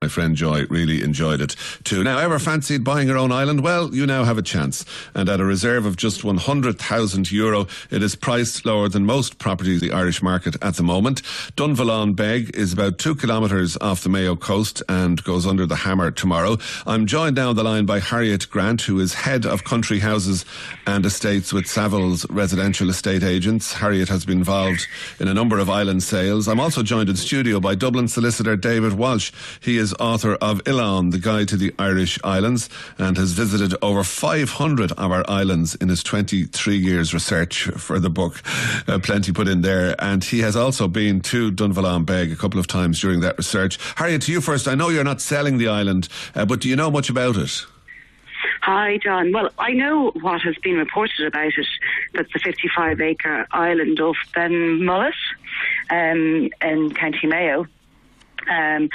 My friend Joy really enjoyed it too. Now, ever fancied buying your own island? Well, you now have a chance. And at a reserve of just €100,000, it is priced lower than most properties in the Irish market at the moment. Dunvolane Beg is about 2 kilometres off the Mayo coast and goes under the hammer tomorrow. I'm joined now on the line by Harriet Grant, who is head of country houses and estates with Savills Residential Estate Agents. Harriet has been involved in a number of island sales. I'm also joined in studio by Dublin solicitor David Walsh. He is author of Ilan, the Guide to the Irish Islands, and has visited over 500 of our islands in his 23 years research for the book. Plenty put in there. And he has also been to Dunvolane Beg a couple of times during that research. Harriet, to you first. I know you're not selling the island, but do you know much about it? Hi, John. Well, I know what has been reported about it. That's the 55-acre island of Benmullet in County Mayo. And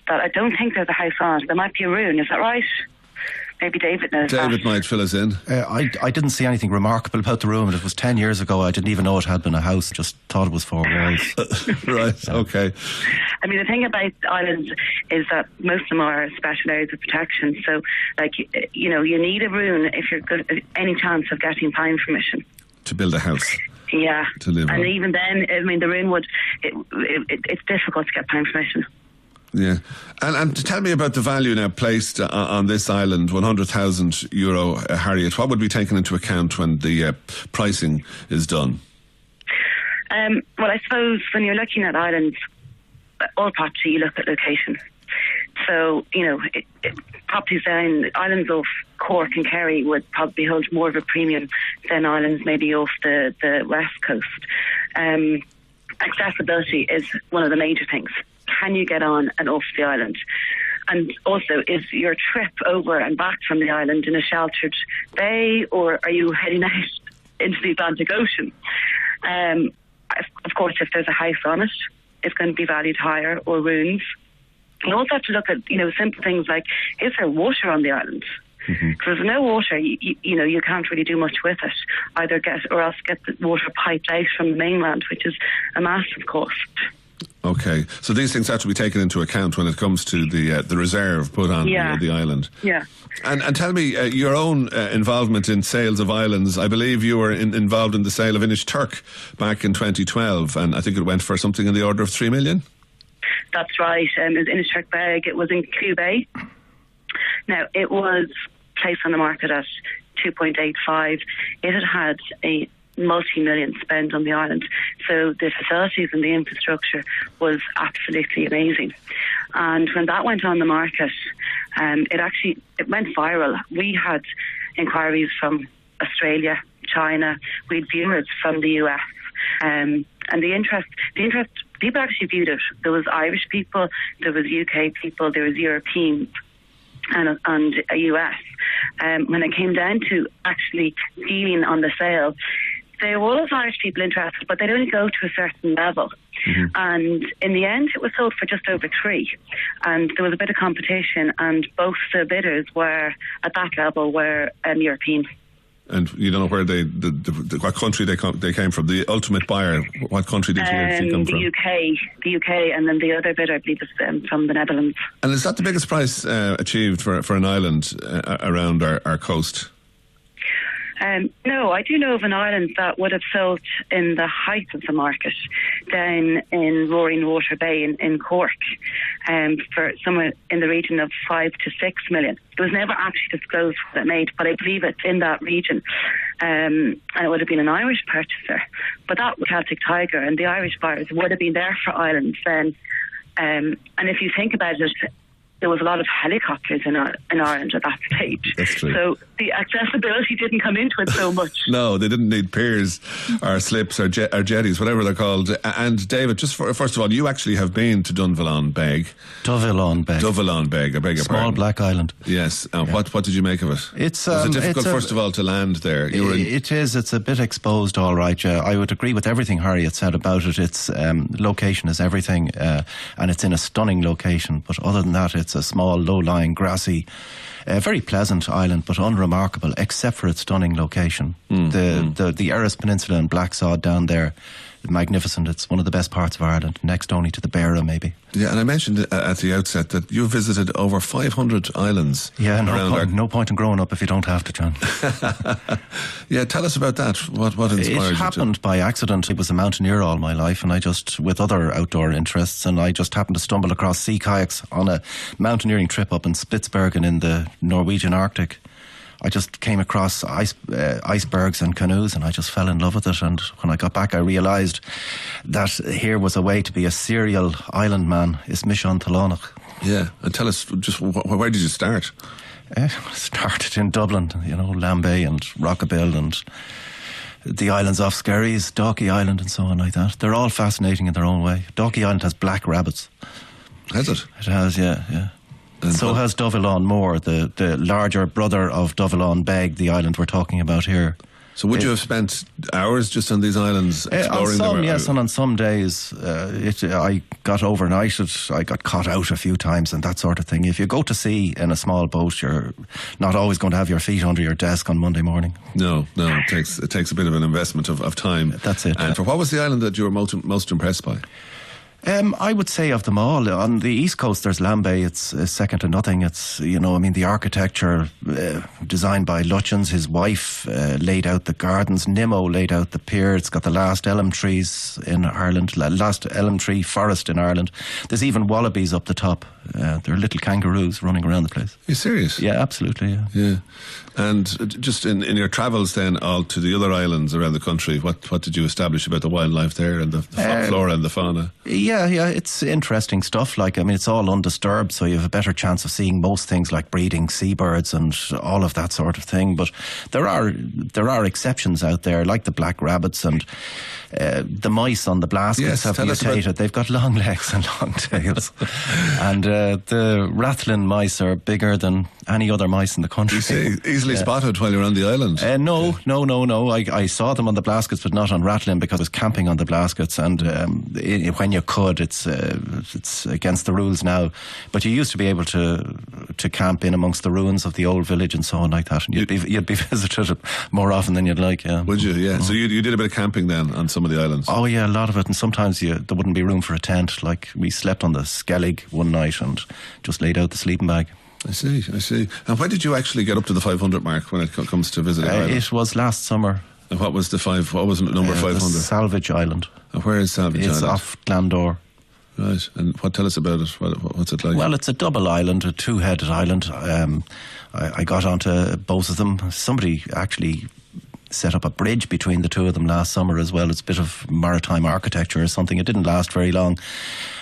that I don't think there's a house on it. There might be a ruin, is that right? Maybe David knows David that. might fill us in. I didn't see anything remarkable about the room. It was 10 years ago. I didn't even know it had been a house. Just thought it was 4 walls. Right, okay. I mean, the thing about islands is that most of them are special areas of protection. So, like, you know, you need a ruin if you're good, any chance of getting planning permission. To build a house. Yeah. To live and on. Even then, I mean, the ruin would, it's difficult to get planning permission. Yeah. And to tell me about the value now placed on this island, €100,000, Harriet. What would be taken into account when the pricing is done? Well, I suppose when you're looking at islands, all property, you look at location. So, you know, properties down islands off Cork and Kerry would probably hold more of a premium than islands maybe off the west coast. Accessibility is one of the major things. Can you get on and off the island? And also, is your trip over and back from the island in a sheltered bay, or are you heading out into the Atlantic Ocean? Of course, if there's a house on it, it's going to be valued higher, or ruins. You also have to look at, you know, simple things like, is there water on the island? Because if there's no water, you know, you can't really do much with it. Either get the water piped out from the mainland, which is a massive cost. Okay, so these things have to be taken into account when it comes to the reserve put on the island. Yeah. And tell me, your own involvement in sales of islands. I believe you were involved in the sale of Inishturk back in 2012, and I think it went for something in the order of $3 million. That's right. It was Inishturk Beg. It was in Clew Bay. Now, it was placed on the market at 2.85. It had a multi-million spend on the island, so the facilities and the infrastructure was absolutely amazing. And when that went on the market, it went viral. We had inquiries from Australia, China, we had viewers from the US, and the interest people actually viewed it. There was Irish people, there was UK people, there was Europeans and a US. When it came down to actually dealing on the sale, there was Irish people interested, but they'd only go to a certain level. And in the end, it was sold for just over 3. And there was a bit of competition, and both the bidders were, at that level, were European. And you don't know where what country they came from? The ultimate buyer, what country did he come from? The UK, and then the other bidder, I believe, is from the Netherlands. And is that the biggest price achieved for an island around our coast? No, I do know of an island that would have sold in the height of the market down in Roaring Water Bay in Cork for somewhere in the region of 5 to 6 million. It was never actually disclosed what it made, but I believe it's in that region. And it would have been an Irish purchaser. But that was Celtic Tiger, and the Irish buyers would have been there for islands then. And if you think about it, there was a lot of helicopters in Ireland at that stage. That's true. So the accessibility didn't come into it so much. No, they didn't need piers or slips or jetties, whatever they're called. And David, just first of all, you actually have been to Dunvolane Beg. Dunvolane Beg. Dunvolane Beg, I beg your pardon. Small black island. Yes. What did you make of it? Was it difficult, first of all, to land there? It is. It's a bit exposed, all right. I would agree with everything Harriet said about it. Its location is everything, and it's in a stunning location. But other than that, it's a small, low-lying, grassy, very pleasant island, but unremarkable, except for its stunning location. The Erris Peninsula and Blacksod down there, magnificent. It's one of the best parts of Ireland, next only to the Beara, maybe. Yeah, and I mentioned at the outset that you visited over 500 islands. Yeah, no point in growing up if you don't have to, John. Yeah, tell us about that. What inspired you? It happened by accident. I was a mountaineer all my life, and I just, with other outdoor interests, and I just happened to stumble across sea kayaks on a mountaineering trip up in Spitsbergen in the Norwegian Arctic. I just came across icebergs and canoes, and I just fell in love with it. And when I got back, I realised that here was a way to be a serial island man. Is Mission Talonach. Yeah, and tell us just where did you start? Started in Dublin, Lambay and Rockabill and the islands off Skerries, Dalkey Island and so on like that. They're all fascinating in their own way. Dalkey Island has black rabbits. Has it? It has, yeah. And so has Dovillaun Moor, the larger brother of Dovillaun Beg, the island we're talking about here. So would you have spent hours just on these islands exploring them? On some, yes, and on some days I got overnighted, I got caught out a few times and that sort of thing. If you go to sea in a small boat, you're not always going to have your feet under your desk on Monday morning. No, it takes a bit of an investment of time. That's it. And for what was the island that you were most impressed by? I would say of them all, on the east coast there's Lambay, it's second to nothing. It's, the architecture designed by Lutyens, his wife laid out the gardens, Nimmo laid out the pier, it's got the last elm trees in Ireland, last elm tree forest in Ireland. There's even wallabies up the top. There are little kangaroos running around the place. Are you serious? Yeah, absolutely, yeah. And just in your travels then all to the other islands around the country, what did you establish about the wildlife there and the flora and the fauna? Yeah, it's interesting stuff. It's all undisturbed, so you have a better chance of seeing most things like breeding seabirds and all of that sort of thing. But there are exceptions out there, like the black rabbits and the mice on the Blaskets have mutated. They've got long legs and long tails. And the Rathlin mice are bigger than any other mice in the country. You see, easily spotted while you're on the island? No. I saw them on the Blaskets, but not on Rathlin because I was camping on the Blaskets. And when you could, it's against the rules now. But you used to be able to camp in amongst the ruins of the old village and so on like that. And you'd be visited more often than you'd like. Yeah. Would you? Yeah. So you did a bit of camping then on some of the islands? Oh yeah, a lot of it. And sometimes there wouldn't be room for a tent. Like we slept on the Skellig one night and just laid out the sleeping bag. I see. And when did you actually get up to the 500 mark when it comes to visiting Ireland? It was last summer. And what was number 500? Salvage Island. And where is Salvage Island? It's off Glandore. Right. And tell us about it. What's it like? Well, it's a double island, a two-headed island. I got onto both of them. Somebody actually set up a bridge between the two of them last summer as well. It's a bit of maritime architecture or something. It didn't last very long.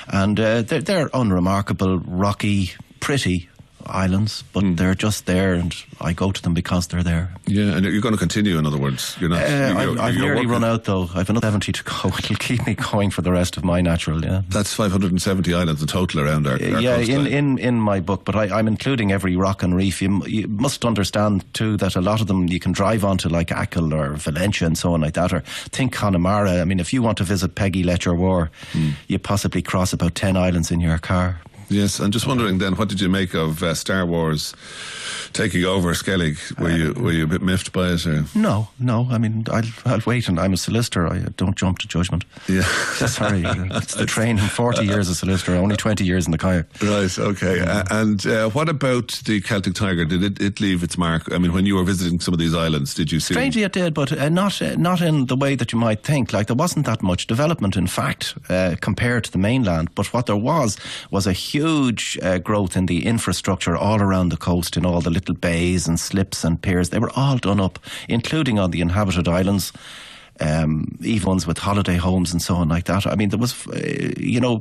And they're unremarkable, rocky, pretty islands, but they're just there, and I go to them because they're there. Yeah, and you're going to continue, in other words. You're not. I've nearly run out, though. I've another 70 to go. It'll keep me going for the rest of my natural. Yeah, that's 570 islands in total around our coastline. in my book, but I'm including every rock and reef. You must understand too that a lot of them you can drive onto, like Achill or Valentia and so on like that, or think Connemara. I mean, if you want to visit Peggy Letcher War, you possibly cross about 10 islands in your car. Yes, I'm just wondering then, what did you make of Star Wars taking over Skellig? Were you a bit miffed by it? Or? No. I mean, I'll wait, and I'm a solicitor. I don't jump to judgment. Yeah. Sorry, it's the training. 40 years as a solicitor, only 20 years in the kayak. Right, okay. And what about the Celtic Tiger? Did it leave its mark? I mean, when you were visiting some of these islands, did you see... Strangely it did, but not in the way that you might think. Like, there wasn't that much development, in fact, compared to the mainland. But what there was a huge growth in the infrastructure all around the coast, in all the little bays and slips and piers. They were all done up, including on the inhabited islands, even ones with holiday homes and so on like that. I mean, there was,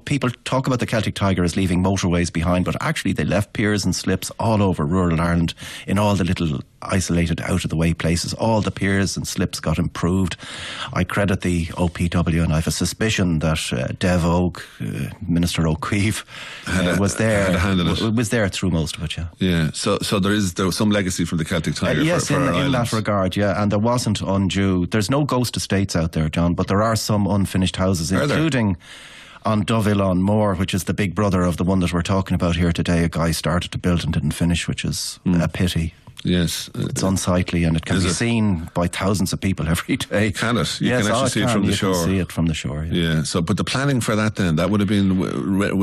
people talk about the Celtic Tiger as leaving motorways behind, but actually they left piers and slips all over rural Ireland in all the little isolated, out-of-the-way places. All the piers and slips got improved. I credit the OPW, and I have a suspicion that Dev Oak, Minister O'Keefe, was there through most of it, yeah. Yeah, so there was some legacy from the Celtic Tiger yes, for in that regard, yeah, and there wasn't undue. There's no ghost estates out there, John, but there are some unfinished houses, including on Dovillaun Moor, which is the big brother of the one that we're talking about here today. A guy started to build and didn't finish, which is a pity. Yes. It's unsightly, and it can be seen by thousands of people every day. Can it? You can actually see it from the shore. You can see it from the shore, yeah. So, but the planning for that then, that would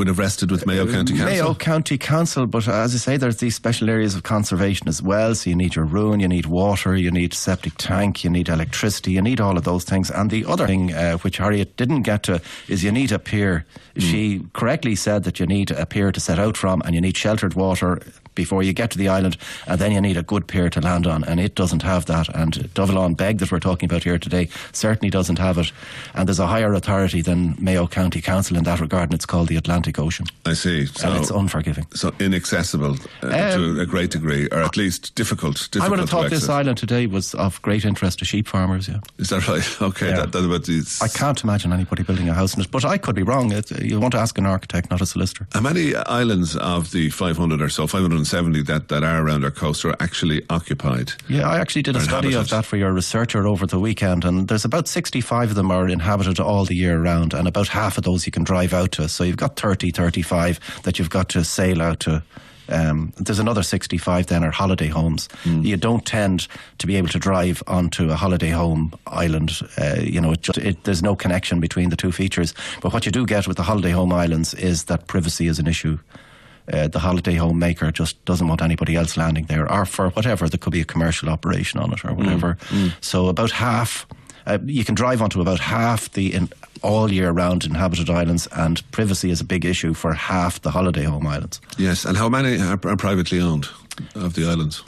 have rested with Mayo County Council? Mayo County Council, but as I say, there's these special areas of conservation as well, so you need your ruin, you need water, you need septic tank, you need electricity, you need all of those things. And the other thing, which Harriet didn't get to, is you need a pier. She correctly said that you need a pier to set out from, and you need sheltered water before you get to the island, and then you need a good pier to land on, and it doesn't have that. And Dovellon Beg that we're talking about here today certainly doesn't have it, and there's a higher authority than Mayo County Council in that regard, and it's called the Atlantic Ocean. I see. So, and it's unforgiving. So inaccessible to a great degree, or at least difficult I would have thought to this island today was of great interest to sheep farmers, yeah. Is that right? Okay, yeah. that about these. I can't imagine anybody building a house in it, but I could be wrong. You want to ask an architect, not a solicitor. How many islands of the 500 or so, 570 that are around our coast are actually occupied? Yeah, I actually did a study of that for your researcher over the weekend, and there's about 65 of them are inhabited all the year round, and about half of those you can drive out to. So you've got 30, 35 that you've got to sail out to. There's another 65 then are holiday homes. You don't tend to be able to drive onto a holiday home island. There's no connection between the two features. But what you do get with the holiday home islands is that privacy is an issue. The holiday home maker just doesn't want anybody else landing there, or for whatever, there could be a commercial operation on it or whatever. So about half, you can drive onto about half the all year round inhabited islands, and privacy is a big issue for half the holiday home islands. Yes, and how many are privately owned of the islands?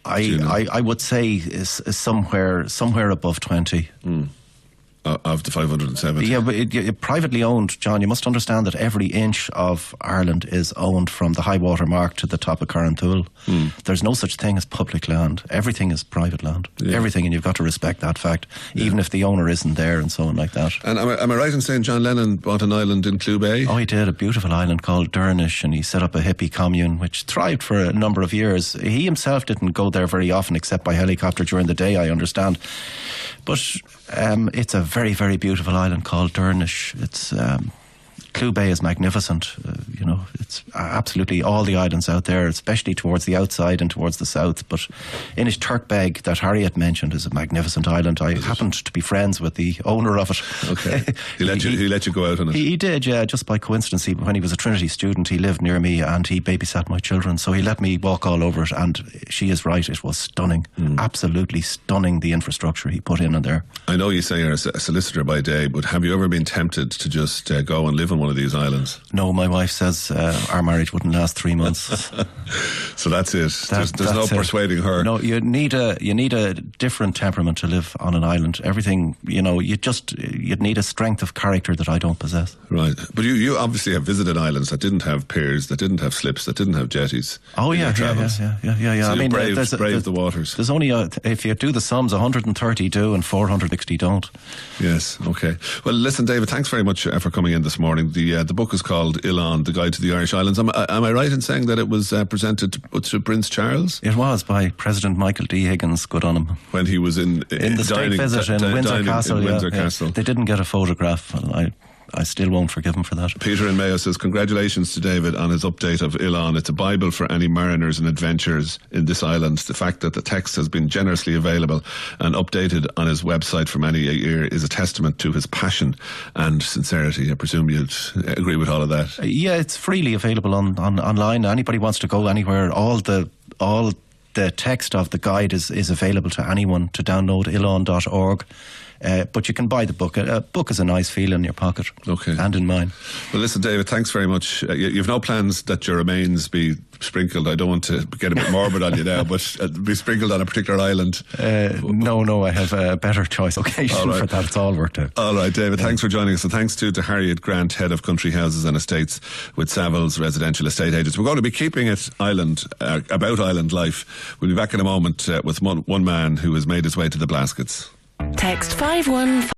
I would say is somewhere above 20. Of the 570. Yeah, but privately owned, John, you must understand that every inch of Ireland is owned from the high water mark to the top of Carrantoul. There's no such thing as public land. Everything is private land. Yeah. Everything, and you've got to respect that fact, even if the owner isn't there and so on like that. And am I right in saying John Lennon bought an island in Clew Bay? Oh, he did, a beautiful island called Durnish, and he set up a hippie commune which thrived for a number of years. He himself didn't go there very often except by helicopter during the day, I understand. But it's a very, very beautiful island called Durnish. It's Clew Bay is magnificent. It's absolutely all the islands out there, especially towards the outside and towards the south. But Inishturkbeg, that Harriet mentioned, is a magnificent island. I happened to be friends with the owner of it. Okay, he let you go out on it. He did, yeah. Just by coincidence, when he was a Trinity student, he lived near me and he babysat my children. So he let me walk all over it. And she is right; it was stunning, absolutely stunning. The infrastructure he put in there. I know you say you're a solicitor by day, but have you ever been tempted to just go and live on one of these islands? No, my wife says our marriage wouldn't last 3 months. So that's it. There's no persuading her. No, you need a different temperament to live on an island. Everything, you'd need a strength of character that I don't possess. Right, but you obviously have visited islands that didn't have piers, that didn't have slips, that didn't have jetties. Oh yeah. So brave the waters. There's only if you do the sums, 130 do and 460 don't. Yes. Okay. Well, listen, David, thanks very much for coming in this morning. The book is called Ilan, The Guide to the Irish Islands. Am I right in saying that it was presented to Prince Charles? It was, by President Michael D. Higgins, good on him. When he was in the state visit in Windsor Castle. Windsor Castle. They didn't get a photograph, and I still won't forgive him for that. Peter in Mayo says, congratulations to David on his update of Ilan. It's a Bible for any mariners and adventurers in this island. The fact that the text has been generously available and updated on his website for many a year is a testament to his passion and sincerity. I presume you'd agree with all of that. Yeah, it's freely available online. Anybody wants to go anywhere. All the text of the guide is available to anyone to download, ilan.org. But you can buy the book. A book is a nice feel in your pocket. Okay. And in mine. Well, listen, David, thanks very much. You've no plans that your remains be sprinkled. I don't want to get a bit morbid on you now, but be sprinkled on a particular island. No, I have a better choice occasion for that. It's all worked out. All right, David, thanks for joining us. And thanks to Harriet Grant, Head of Country Houses and Estates with Savills Residential Estate Agents. We're going to be keeping it about island life. We'll be back in a moment with one man who has made his way to the Blaskets. Text 515